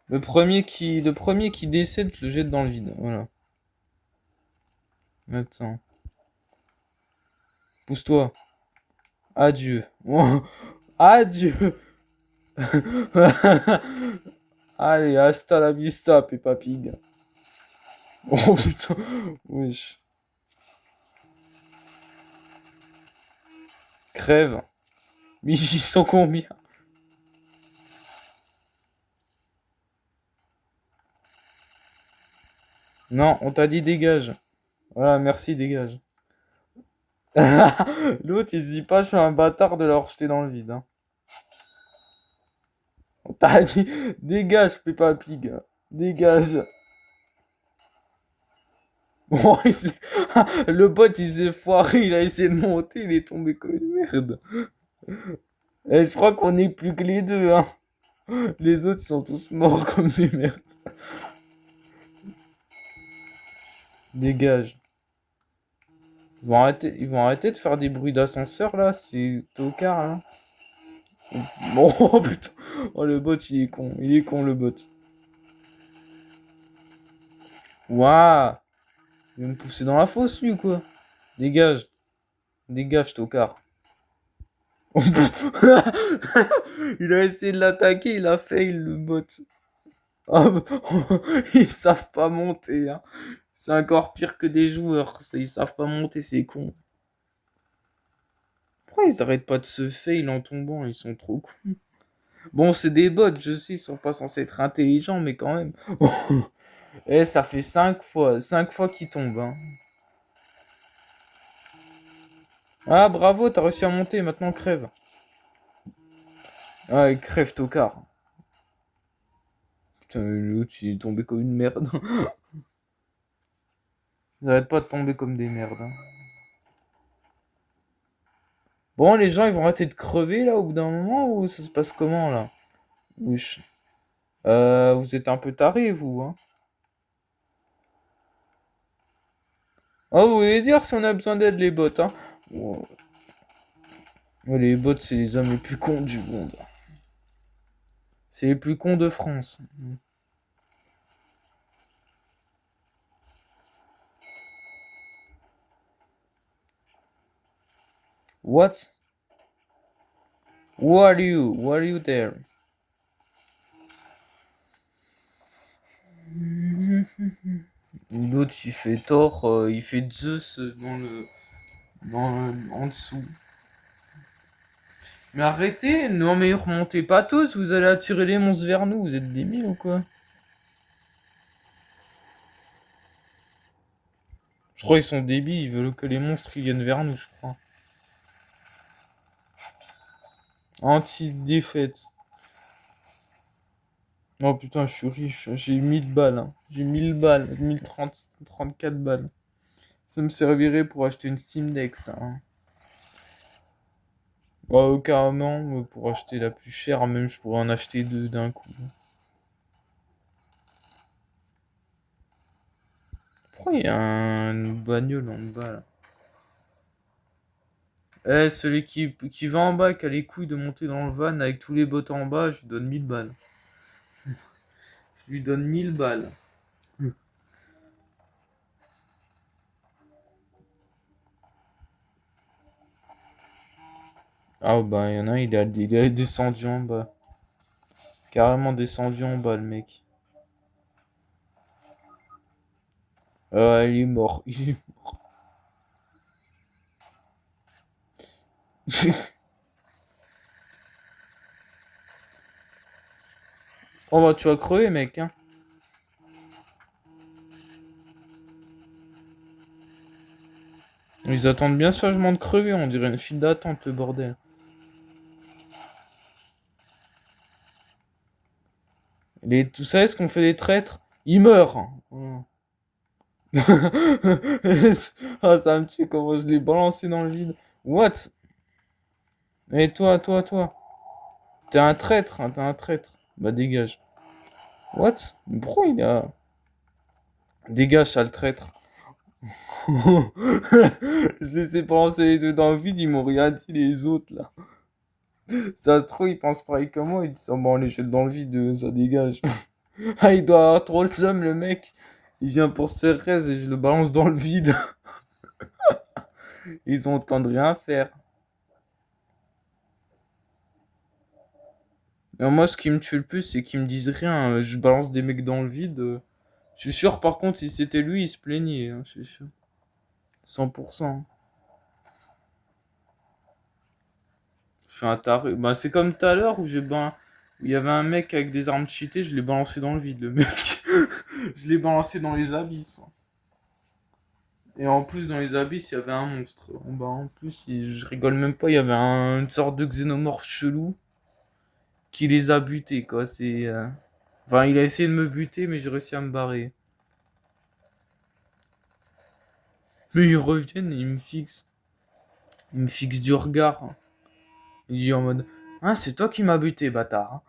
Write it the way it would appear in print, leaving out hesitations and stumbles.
Le premier qui décède, je le jette dans le vide. Voilà. Attends. Pousse-toi. Adieu. Oh, adieu. Allez, hasta la vista, Peppa Pig. Oh putain. Wesh. Crève. Mais ils sont combien? Non, on t'a dit dégage. Voilà, merci, dégage. L'autre, il se dit pas, je suis un bâtard de leur jeter dans le vide. Hein. On t'a dit, dégage, Peppa Pig. Dégage. Bon, le bot, il s'est foiré, il a essayé de monter, il est tombé comme une merde. Et je crois qu'on est plus que les deux, hein. Les autres, ils sont tous morts comme des merdes. Dégage. Ils vont arrêter de faire des bruits d'ascenseur, là, c'est tocard, là. Bon, oh putain. Oh, le bot, il est con, le bot. Waouh. Il va me pousser dans la fosse, lui, ou quoi. Dégage. Dégage, tocard. Il a essayé de l'attaquer, il a fail, le bot. Ah, ils savent pas monter, hein. C'est encore pire que des joueurs. Ils savent pas monter, c'est con. Pourquoi ils arrêtent pas de se fail en tombant? Ils sont trop cons. Bon, c'est des bots, je sais, ils sont pas censés être intelligents, mais quand même. Eh, ça fait 5 fois qu'ils tombent, hein. Ah, bravo, t'as réussi à monter, maintenant crève. Ah, crève, tocard. Putain, l'autre, il est tombé comme une merde. Ils arrêtent pas de tomber comme des merdes, hein. Bon, les gens, ils vont arrêter de crever, là, au bout d'un moment, ou ça se passe comment, là? Wesh. Vous êtes un peu tarés, vous, hein. Ah, vous voulez dire si on a besoin d'aide, les bots, hein? Oh, ouais, les bots, c'est les hommes les plus cons du monde. C'est les plus cons de France. What? Who are you? Who are you there? L'autre, il fait Thor, il fait Zeus en dessous. Mais arrêtez, non mais remontez pas tous, vous allez attirer les monstres vers nous, vous êtes débiles ou quoi? Je crois qu'ils sont débiles, ils veulent que les monstres ils viennent vers nous, je crois. Anti-défaite. Oh putain, je suis riche, j'ai 1000 balles, hein. J'ai 1000 balles, 34 balles. Ça me servirait pour acheter une Steam Deck, ça, hein. Ouais, carrément, pour acheter la plus chère, même je pourrais en acheter deux d'un coup. Pourquoi il y a une bagnole en bas là? Eh, celui qui va en bas, qui a les couilles de monter dans le van avec tous les bottes en bas, je lui donne 1000 balles. Je lui donne 1000 balles. Ah bah, il y en a un, il est descendu en bas. Carrément descendu en bas, le mec. Il est mort. Il est... Oh bah, tu vas crever, mec, hein. Ils attendent bien sagement de crever, on dirait une file d'attente, le bordel. Tout ça, ce qu'on fait des traîtres? Ils meurent. Oh. Ah, ça me tue comment je l'ai balancé dans le vide. What? Et toi. T'es un traître, hein, t'es un traître. Bah dégage. What? Mais pourquoi il a... Dégage, sale traître. Je les ai balancés les deux dans le vide, ils m'ont rien dit les autres là. Ça se trouve, ils pensent pareil que moi, ils disent oh, bon, on les jette dans le vide, ça dégage. Ah, il doit avoir trop le seum, le mec. Il vient pour se faire raise et je le balance dans le vide. Ils ont autant de rien faire. Et moi, ce qui me tue le plus, c'est qu'ils me disent rien. Je balance des mecs dans le vide. Je suis sûr, par contre, si c'était lui, il se plaignait. Hein, je suis sûr. 100%. Je suis un taré. Bah, c'est comme tout à l'heure où où il y avait un mec avec des armes cheatées, je l'ai balancé dans le vide, le mec. Je l'ai balancé dans les abysses. Et en plus, dans les abysses, il y avait un monstre. Bon, bah, en plus, je rigole même pas, il y avait une sorte de xénomorphe chelou qui les a butés, quoi. Enfin, il a essayé de me buter, mais j'ai réussi à me barrer. Mais ils reviennent et ils me fixent. Ils me fixent du regard. Il dit en mode: Ah, c'est toi qui m'as buté, bâtard.